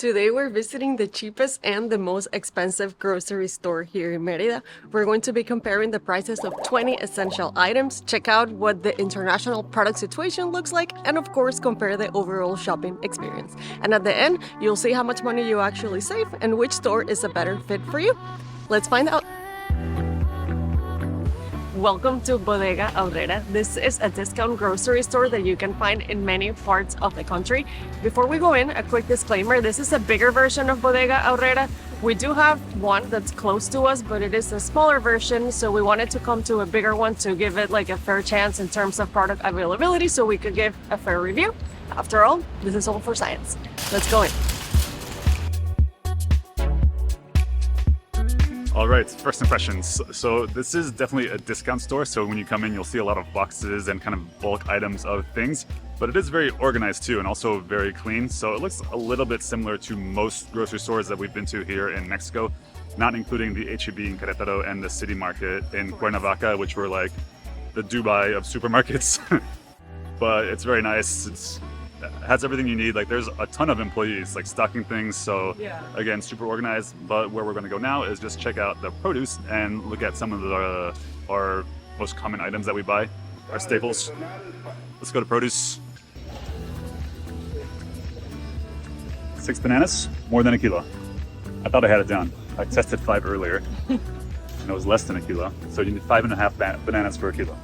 Today we're visiting the cheapest and the most expensive grocery store here in Merida. We're going to be comparing the prices of 20 essential items, check out what the international product situation looks like, and of course compare the overall shopping experience. And at the end, you'll see how much money you actually save and which store is a better fit for you. Let's find out. Welcome to Bodega Aurrera. This is a discount grocery store that you can find in many parts of the country. Before we go in, a quick disclaimer. This is a bigger version of Bodega Aurrera. We do have one that's close to us, but it is a smaller version, so we wanted to come to a bigger one to give it like a fair chance in terms of product availability so we could give a fair review. After all, this is all for science. Let's go in. All right, first impressions. So this is definitely a discount store. So when you come in, you'll see a lot of boxes and kind of bulk items of things, but it is very organized too and also very clean. So it looks a little bit similar to most grocery stores that we've been to here in Mexico, not including the H-E-B in Querétaro and the City Market in Cuernavaca, which were like the Dubai of supermarkets. But it's very nice. It has everything you need. Like there's a ton of employees like stocking things, so again, super organized. But where we're going to go now is just check out the produce and look at some of our most common items that we buy, our staples. Let's go to produce. 6 bananas, more than a kilo. I thought I had it down. I tested 5 earlier and it was less than a kilo, so you need 5.5 bananas for a kilo.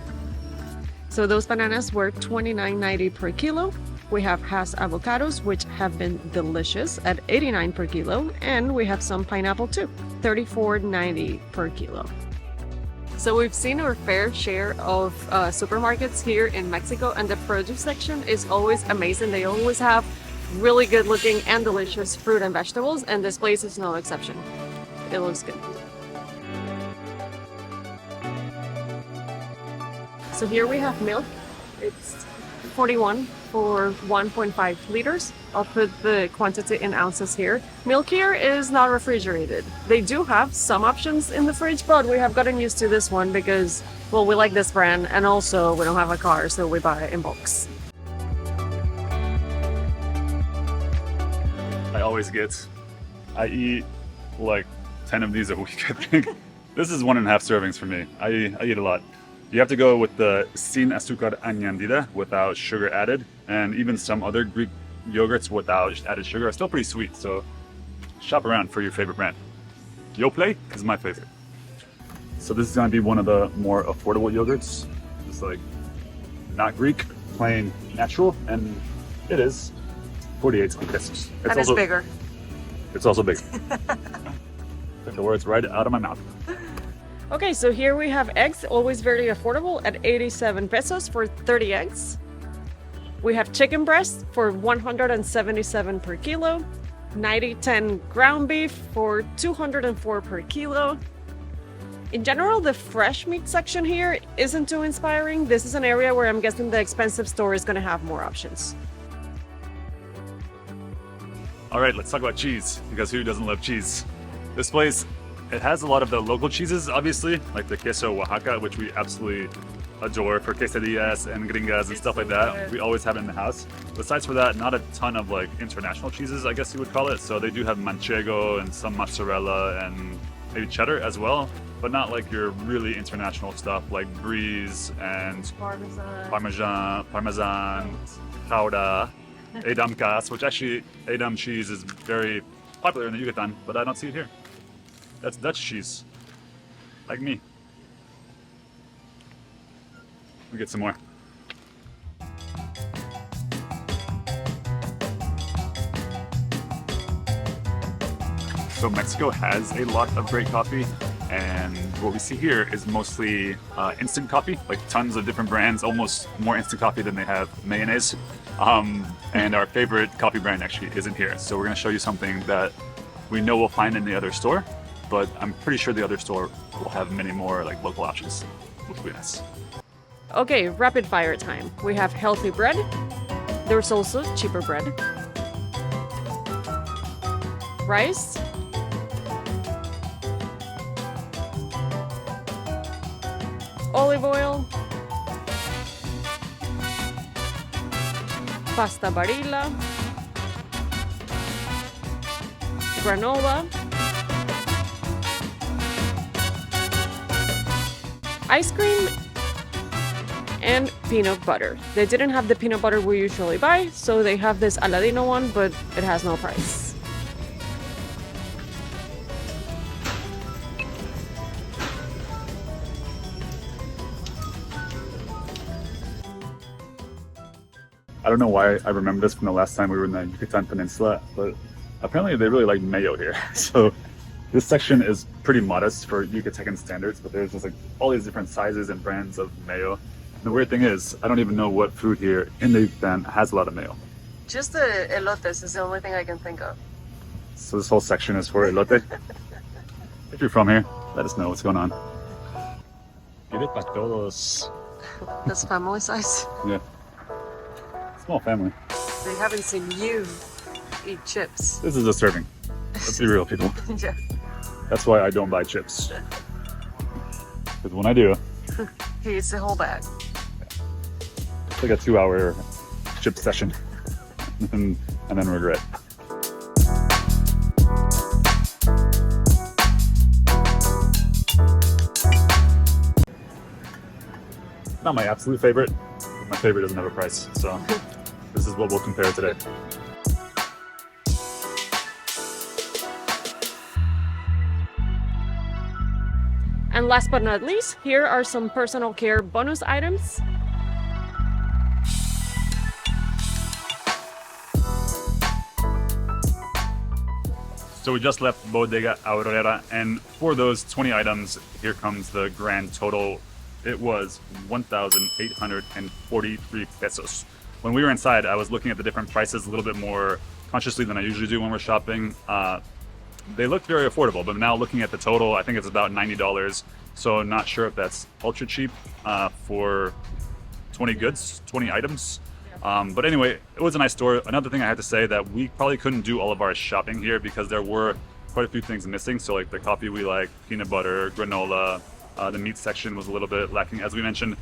So those bananas were $29.90 per kilo. We have Hass avocados, which have been delicious, at $89 per kilo, and we have some pineapple too, $34.90 per kilo. So we've seen our fair share of supermarkets here in Mexico, and the produce section is always amazing. They always have really good looking and delicious fruit and vegetables, and this place is no exception. It looks good. So here we have milk. It's 41 for 1.5 liters. I'll put the quantity in ounces here. Milk here is not refrigerated. They do have some options in the fridge, but we have gotten used to this one because, well, we like this brand and also we don't have a car, so we buy in bulks. I eat like 10 of these a week, I think. This is 1.5 servings for me. I eat a lot. You have to go with the sin azúcar añadida, without sugar added, and even some other Greek yogurts without added sugar are still pretty sweet, so shop around for your favorite brand. Yoplait is my favorite. So this is going to be one of the more affordable yogurts. It's like not Greek, plain natural, and it is 48 pesos. And it's bigger. It's also big. Took the words right out of my mouth. Okay, so here we have eggs, always very affordable, at 87 pesos for 30 eggs. We have chicken breast for 177 per kilo, 90-10 ground beef for 204 per kilo. In general, the fresh meat section here isn't too inspiring. This is an area where I'm guessing the expensive store is going to have more options. All right, let's talk about cheese, because who doesn't love cheese? This place, it has a lot of the local cheeses, obviously, like the queso Oaxaca, which we absolutely adore for quesadillas and gringas and stuff like that. We always have it in the house. Besides for that, not a ton of like international cheeses, I guess you would call it. So they do have manchego and some mozzarella and maybe cheddar as well, but not like your really international stuff like brie and parmesan, gouda, Edam cas, which actually Edam cheese is very popular in the Yucatan, but I don't see it here. That's Dutch cheese, like me. We get some more. So Mexico has a lot of great coffee, and what we see here is mostly instant coffee, like tons of different brands, almost more instant coffee than they have mayonnaise. And our favorite coffee brand actually isn't here. So we're gonna show you something that we know we'll find in the other store, but I'm pretty sure the other store will have many more like local options, which will be nice. Okay, rapid fire time. We have healthy bread. There's also cheaper bread. Rice. Olive oil. Pasta barilla. granola, ice cream, and peanut butter. They didn't have the peanut butter we usually buy, so they have this Aladino one, but it has no price. I don't know why I remember this from the last time we were in the Yucatan Peninsula, but apparently they really like mayo here. So this section is pretty modest for Yucatecan standards, but there's just like all these different sizes and brands of mayo. And the weird thing is, I don't even know what food here in the Yucatan has a lot of mayo. Just the elotes is the only thing I can think of. So this whole section is for elote. If you're from here, let us know what's going on. Give it para todos. That's family size. Yeah. Small family. They haven't seen you eat chips. This is a serving. Let's be real, people. Yeah. That's why I don't buy chips. Because when I do, He eats the whole bag. it's like a 2-hour chip session. and then regret. Not my absolute favorite. My favorite doesn't have a price, so this is what we'll compare today. And last but not least, here are some personal care bonus items. So we just left Bodega Aurrera, and for those 20 items, here comes the grand total. It was 1,843 pesos. When we were inside, I was looking at the different prices a little bit more consciously than I usually do when we're shopping. They looked very affordable, but now looking at the total, I think it's about $90. So I'm not sure if that's ultra cheap for 20 goods, 20 items. But anyway, it was a nice store. Another thing I had to say that we probably couldn't do all of our shopping here because there were quite a few things missing. So like the coffee we like, peanut butter, granola, the meat section was a little bit lacking, as we mentioned.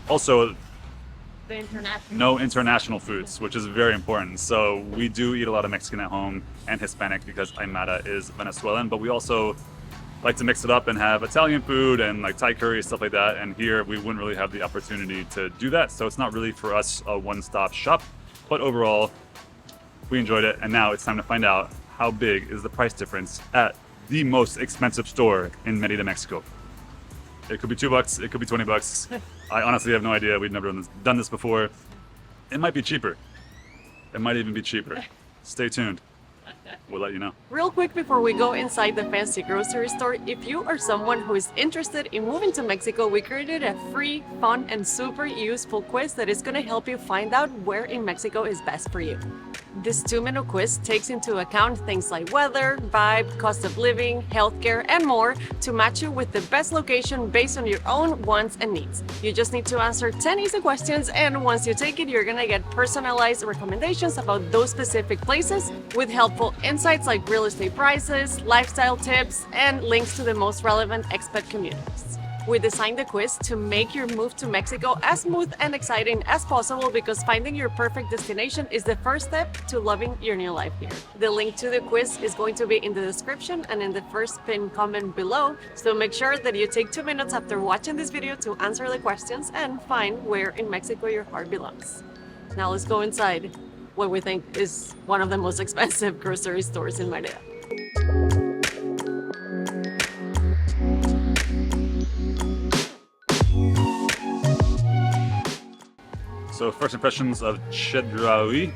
Also, no international foods, which is very important. So we do eat a lot of Mexican at home and Hispanic because Aimara is Venezuelan, but we also like to mix it up and have Italian food and like Thai curry, stuff like that. And here we wouldn't really have the opportunity to do that. So it's not really for us a one-stop shop, but overall we enjoyed it. And now it's time to find out how big is the price difference at the most expensive store in Merida, Mexico. It could be $2, it could be $20. I honestly have no idea. We've never done this before. It might be cheaper. It might even be cheaper. Stay tuned. We'll let you know. Real quick before we go inside the fancy grocery store, if you are someone who is interested in moving to Mexico, we created a free, fun, and super useful quiz that is going to help you find out where in Mexico is best for you. This 2-minute quiz takes into account things like weather, vibe, cost of living, healthcare, and more to match you with the best location based on your own wants and needs. You just need to answer 10 easy questions, and once you take it, you're gonna get personalized recommendations about those specific places with helpful insights like real estate prices, lifestyle tips, and links to the most relevant expat communities. We designed the quiz to make your move to Mexico as smooth and exciting as possible because finding your perfect destination is the first step to loving your new life here. The link to the quiz is going to be in the description and in the first pinned comment below, so make sure that you take 2 minutes after watching this video to answer the questions and find where in Mexico your heart belongs. Now let's go inside what we think is one of the most expensive grocery stores in Merida. So first impressions of Chedraui,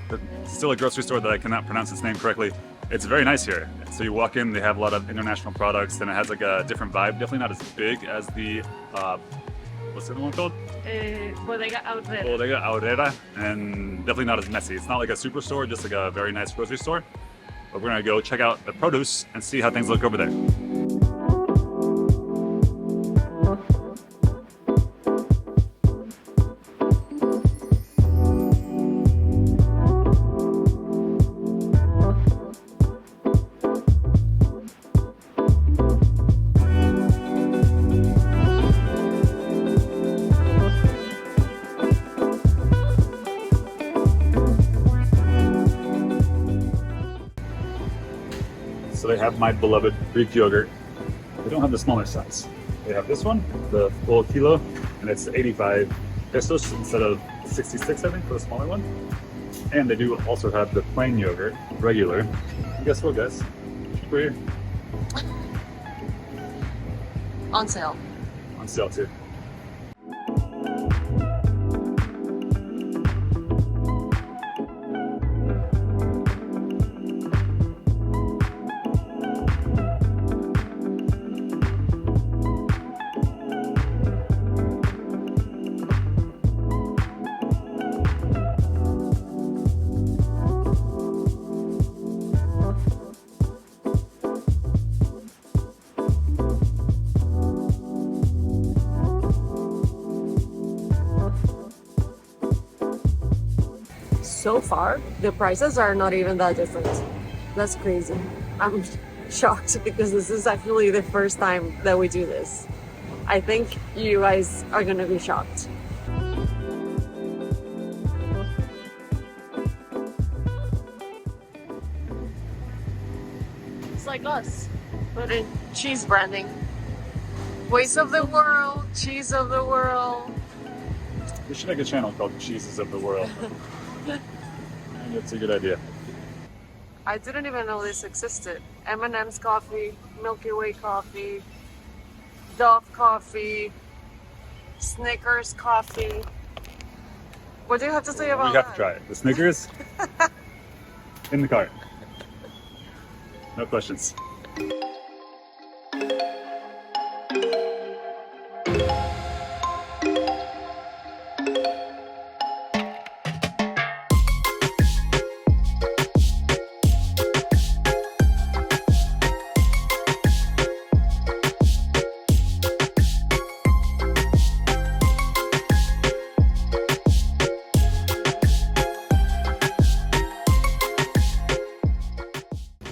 still a grocery store that I cannot pronounce its name correctly. It's very nice here. So you walk in, they have a lot of international products, and it has like a different vibe. Definitely not as big as the, what's the other one called? Bodega Aurrera. Bodega Aurrera, and definitely not as messy. It's not like a superstore, just like a very nice grocery store. But we're gonna go check out the produce and see how things look over there. So they have my beloved Greek yogurt. They don't have the smaller size. They have this one, the full kilo, and it's 85 pesos instead of 66, I think, for the smaller one. And they do also have the plain yogurt, regular. And guess what, guys? Cheaper here. On sale. On sale too. So far, the prices are not even that different. That's crazy. I'm shocked because this is actually the first time that we do this. I think you guys are gonna be shocked. It's like us, but in cheese branding. Waste of the world, cheese of the world. We should make a channel called Cheeses of the World. That's a good idea. I didn't even know this existed. M&M's coffee, Milky Way coffee, Dove coffee, Snickers coffee. What do you have to say about We have that? to try it. The Snickers in the cart. No questions.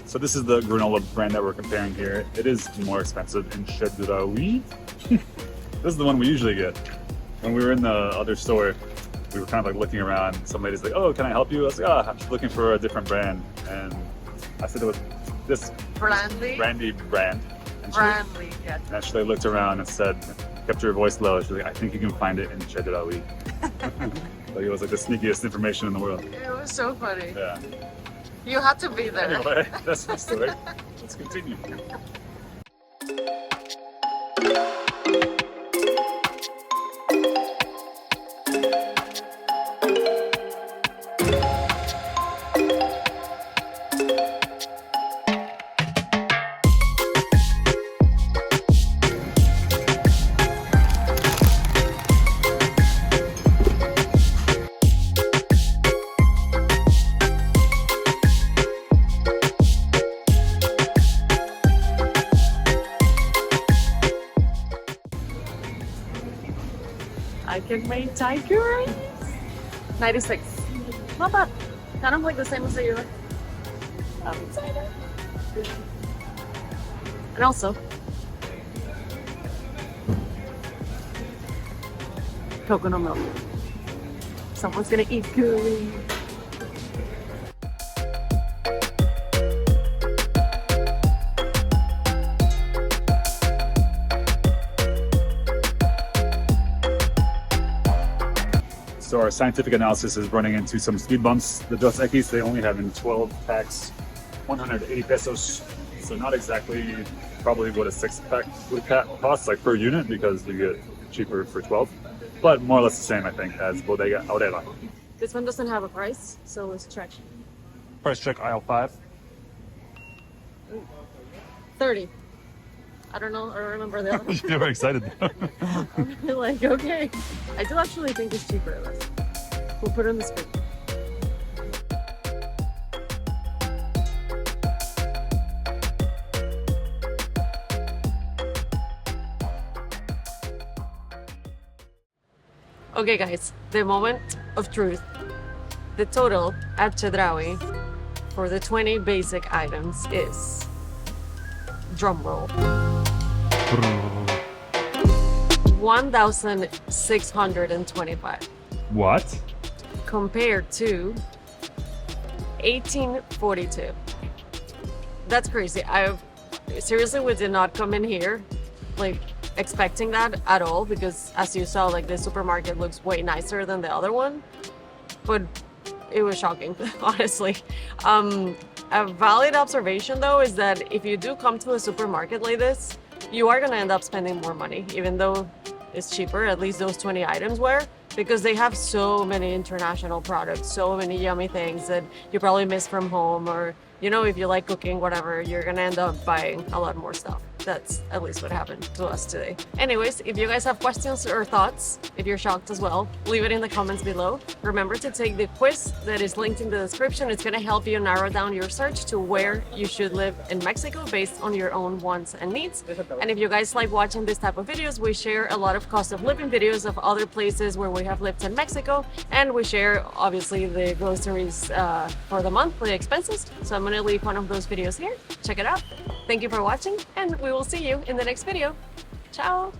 So this is the granola brand that we're comparing here. It is more expensive in Chedraui. This is the one we usually get. When we were in the other store, we were kind of like looking around. Some lady's like, "Oh, can I help you?" I was like, "Ah, I'm just looking for a different brand." And I said it was this brandy brand. And Brandy, yeah. and actually looked around and said, kept her voice low. She's like, "I think you can find it in Chedraui." Like it was like the sneakiest information in the world. It was so funny. Yeah. You had to be there. Anyway, that's my story. Let's continue. I can make tiger rice. 96. Not bad. Kind of like the same as the euro. I'm excited. And also, coconut milk. Someone's gonna eat curry. So our scientific analysis is running into some speed bumps. The Dos Equis, they only have in 12 packs, 180 pesos. So not exactly probably what a 6-pack would cost, like per unit, because you get cheaper for 12. But more or less the same, I think, as Bodega Aurrera. This one doesn't have a price, so let's check. Price check aisle 5. 30. I don't know, I don't remember the other one. You were excited. I'm like, okay. I do actually think it's cheaper. We'll put it on the screen. Okay guys, the moment of truth. The total at Chedraui for the 20 basic items is, drum roll, 1,625 What? compared to 1842. That's crazy. I seriously, we did not come in here like expecting that at all, because as you saw, like the supermarket looks way nicer than the other one, but it was shocking, honestly. A valid observation though is that if you do come to a supermarket like this, you are gonna end up spending more money, even though it's cheaper, at least those 20 items were, because they have so many international products, so many yummy things that you probably miss from home, or if you like cooking, whatever, you're gonna end up buying a lot more stuff. That's at least what happened to us today. Anyways, if you guys have questions or thoughts, if you're shocked as well, leave it in the comments below. Remember to take the quiz that is linked in the description. It's gonna help you narrow down your search to where you should live in Mexico based on your own wants and needs. And if you guys like watching this type of videos, we share a lot of cost of living videos of other places where we have lived in Mexico, and we share obviously the groceries for the monthly expenses. So I'm gonna leave one of those videos here. Check it out. Thank you for watching, and we will see you in the next video. Ciao!